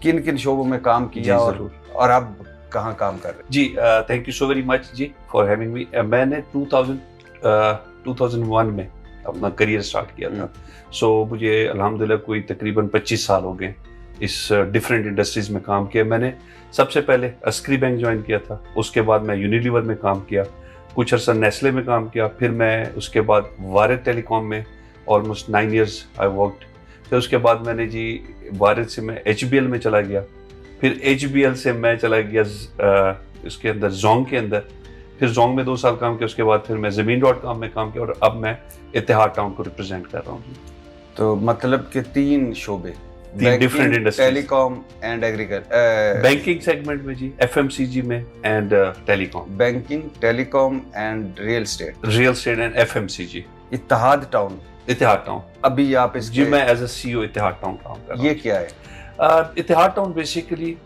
किन किन शोबों में काम किया और अब कहाँ काम कर रहे हैं? जी, thank you so very much जी फॉर हैविंग मी। मैंने 2001 में अपना करियर स्टार्ट किया था। सो मुझे अल्हम्दुलिल्लाह कोई तकरीबन 25 साल हो गए इस डिफरेंट इंडस्ट्रीज में काम किया। मैंने सबसे पहले अस्क्री बैंक ज्वाइन किया था, उसके बाद मैं यूनिलीवर में काम किया, कुछ अर्सा नेस्ले में काम किया, फिर मैं उसके बाद वारिद टेलीकॉम में ऑलमोस्ट 9 इयर्स आई वर्कड। फिर उसके बाद मैंने जी वारिद से मैं HBL में चला गया, फिर HBL से मैं चला गया उसके अंदर जोंग के अंदर, फिर जोंग में 2 साल काम किया, उसके बाद फिर मैं ज़मीन.com में काम किया और अब मैं इत्तेहाद टाउन को रिप्रेजेंट कर रहा हूँ। तो मतलब कि 3 शोबे, different industries, telecom and agriculture. Banking segment में जी, FMCG में and telecom. Banking, telecom and real estate and FMCG। Ittehad Town. अभी आप जी मैं as a CEO Ittehad Town काम कर रहा हूँ। ये क्या है? इत्तेहाद टाउन बेसिकली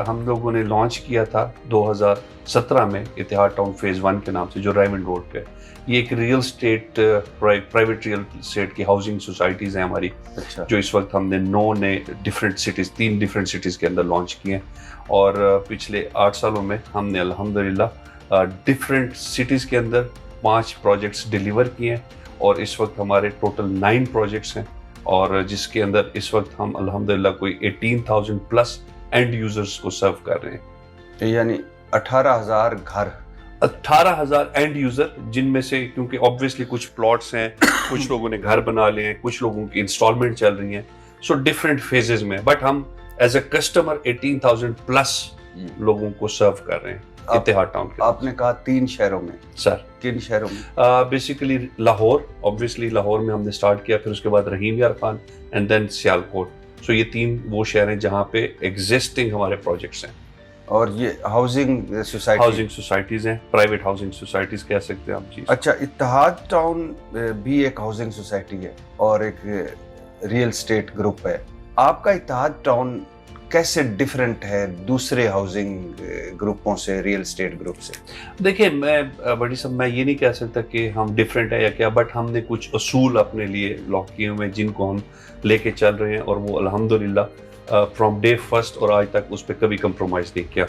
हम लोगों ने लॉन्च किया था 2017 में, इत्तेहाद टाउन फेज 1 के नाम से, जो रायमंड रोड पे। ये एक real estate, private real estate की हाउसिंग सोसाइटीज़ हैं हमारी। अच्छा। जो इस वक्त हमने 9 ने डिफरेंट सिटीज़, 3 डिफरेंट सिटीज़ के अंदर लॉन्च किए हैं। और पिछले 8 सालों में हमने अल्हम्दुलिल्लाह डिफरेंट सिटीज़ के अंदर 5 प्रोजेक्ट्स डिलीवर किए हैं और इस वक्त हमारे टोटल 9 प्रोजेक्ट्स हैं, और जिसके अंदर इस वक्त हम अल्हम्दुलिल्लाह कोई 18,000 प्लस एंड यूजर्स को सर्व कर रहे हैं। यानी 18,000 घर, 18,000 एंड यूजर, जिनमें से क्योंकि ऑब्वियसली कुछ प्लॉट्स हैं, कुछ लोगों ने घर बना लिए हैं, कुछ लोगों की इंस्टॉलमेंट चल रही हैं, सो डिफरेंट फेजेस में, बट हम एज ए कस्टमर 18,000 प्लस लोगों को सर्व कर रहे हैं इत्तेहाद टाउन के। आपने कहा 3 शहरों में, सर किन शहरों में? बेसिकली लाहौर, ऑब्वियसली लाहौर में हमने स्टार्ट किया, फिर उसके बाद रहीम यार खान एंड देन सियालकोट। सो ये 3 वो शहर हैं जहाँ पे एग्जिस्टिंग हमारे प्रोजेक्ट्स हैं। और ये हाउसिंग सोसाइटीज हैं, प्राइवेट हाउसिंग सोसाइटीज कह सकते हैं आप जी। अच्छा, इत्तेहाद टाउन भी एक हाउसिंग सोसाइटी है और एक रियल स्टेट ग्रुप है। आपका इत्तेहाद टाउन कैसे डिफरेंट है दूसरे हाउसिंग ग्रुपों से, रियल स्टेट ग्रुप से? देखिए, मैं ये नहीं कह सकता कि हम डिफरेंट है या क्या, बट हमने कुछ असूल अपने लिए लॉक किए हुए हैं जिनको हम लेके चल रहे हैं, और वो अल्हम्दुलिल्लाह फ्रॉम डे फर्स्ट और आज तक उस पर कभी कंप्रोमाइज़ नहीं किया।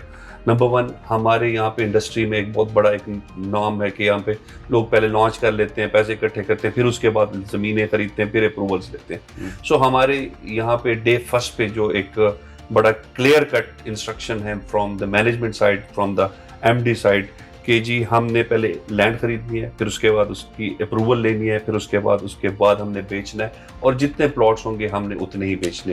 नंबर 1, हमारे यहाँ पे इंडस्ट्री में एक बहुत बड़ा एक नॉर्म है कि यहाँ पे लोग पहले लॉन्च कर लेते हैं, पैसे इकट्ठे करते हैं, फिर उसके बाद ज़मीनें खरीदते हैं, फिर अप्रूवल्स लेते हैं। सो हमारे यहाँ पे डे फर्स्ट पे जो एक बड़ा क्लियर कट इंस्ट्रक्शन है from the management side, from the MD side, कि जी हमने पहले लैंड खरीदनी है, फिर उसके बाद उसकी अप्रूवल लेनी है, फिर उसके बाद हमने बेचना है, और जितने प्लॉट्स होंगे हमने उतने ही बेचने हैं।